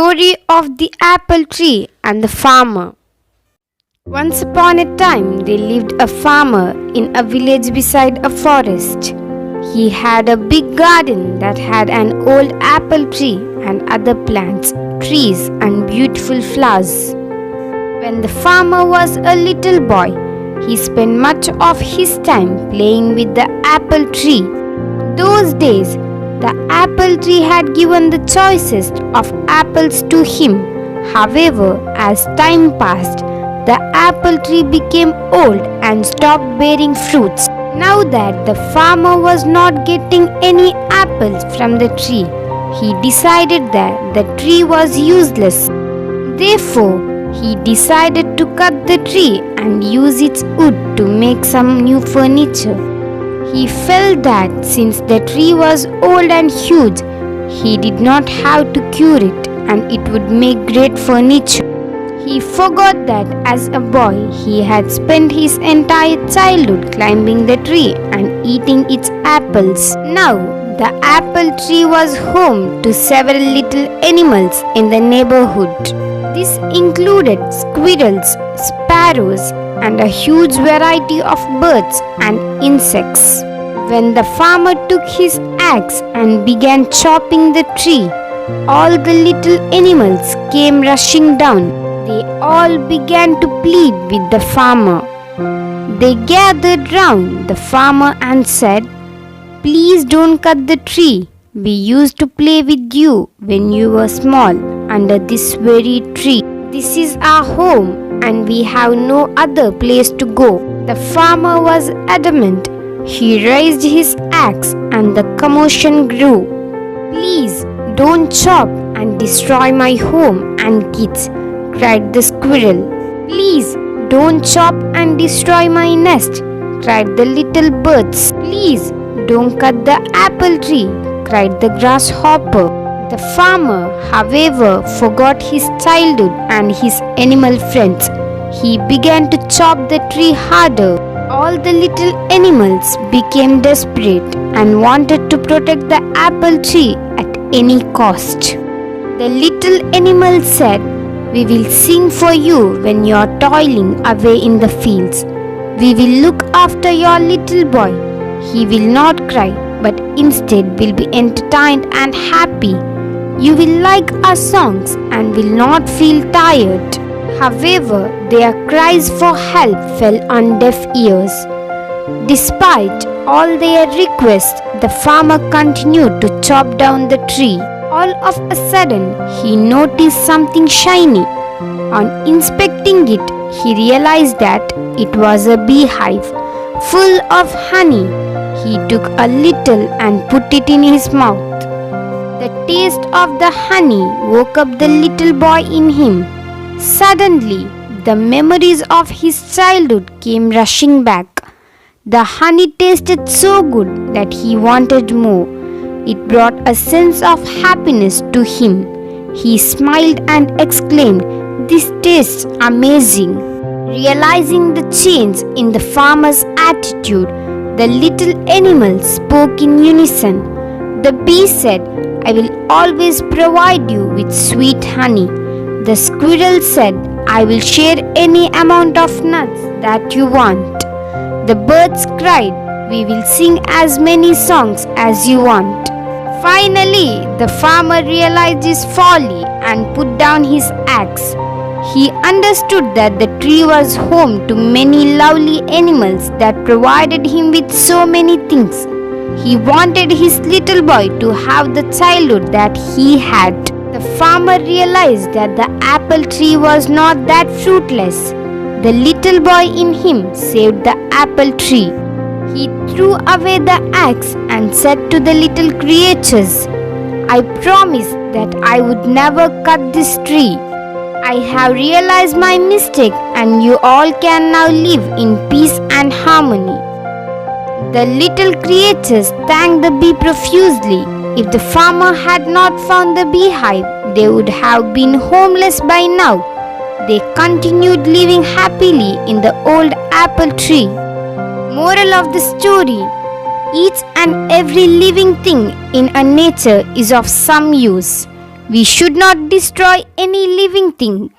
Story of the Apple Tree and the Farmer. Once upon a time, there lived a farmer in a village beside a forest. He had a big garden that had an old apple tree and other plants, trees, and beautiful flowers. When the farmer was a little boy, he spent much of his time playing with the apple tree. Those days, the apple tree had given the choicest of apples to him. However, as time passed, the apple tree became old and stopped bearing fruits. Now that the farmer was not getting any apples from the tree, he decided that the tree was useless. Therefore, he decided to cut the tree and use its wood to make some new furniture. He felt that since the tree was old and huge, he did not have to cure it and it would make great furniture. He forgot that as a boy he had spent his entire childhood climbing the tree and eating its apples. Now, the apple tree was home to several little animals in the neighborhood. This included squirrels, sparrows, and a huge variety of birds and insects. When the farmer took his axe and began chopping the tree, all the little animals came rushing down. They all began to plead with the farmer. They gathered round the farmer and said, "Please don't cut the tree. We used to play with you when you were small under this very tree. This is our home and we have no other place to go." The farmer was adamant. He raised his axe and the commotion grew. "Please don't chop and destroy my home and kids," cried the squirrel. "Please don't chop and destroy my nest," cried the little birds. "Please don't cut the apple tree," cried the grasshopper. The farmer, however, forgot his childhood and his animal friends. He began to chop the tree harder. All the little animals became desperate and wanted to protect the apple tree at any cost. The little animals said, "We will sing for you when you are toiling away in the fields. We will look after your little boy. He will not cry, but instead will be entertained and happy. You will like our songs and will not feel tired." However, their cries for help fell on deaf ears. Despite all their requests, the farmer continued to chop down the tree. All of a sudden, he noticed something shiny. On inspecting it, he realized that it was a beehive full of honey. He took a little and put it in his mouth. The taste of the honey woke up the little boy in him. Suddenly, the memories of his childhood came rushing back. The honey tasted so good that he wanted more. It brought a sense of happiness to him. He smiled and exclaimed, "This tastes amazing." Realizing the change in the farmer's attitude, the little animals spoke in unison. The bee said, "I will always provide you with sweet honey." The squirrel said, "I will share any amount of nuts that you want." The birds cried, "We will sing as many songs as you want." Finally, the farmer realized his folly and put down his axe. He understood that the tree was home to many lovely animals that provided him with so many things. He wanted his little boy to have the childhood that he had. The farmer realized that the apple tree was not that fruitless. The little boy in him saved the apple tree. He threw away the axe and said to the little creatures, "I promised that I would never cut this tree. I have realized my mistake and you all can now live in peace and harmony." The little creatures thanked the bee profusely. If the farmer had not found the beehive, they would have been homeless by now. They continued living happily in the old apple tree. Moral of the story: each and every living thing in a nature is of some use. We should not destroy any living thing.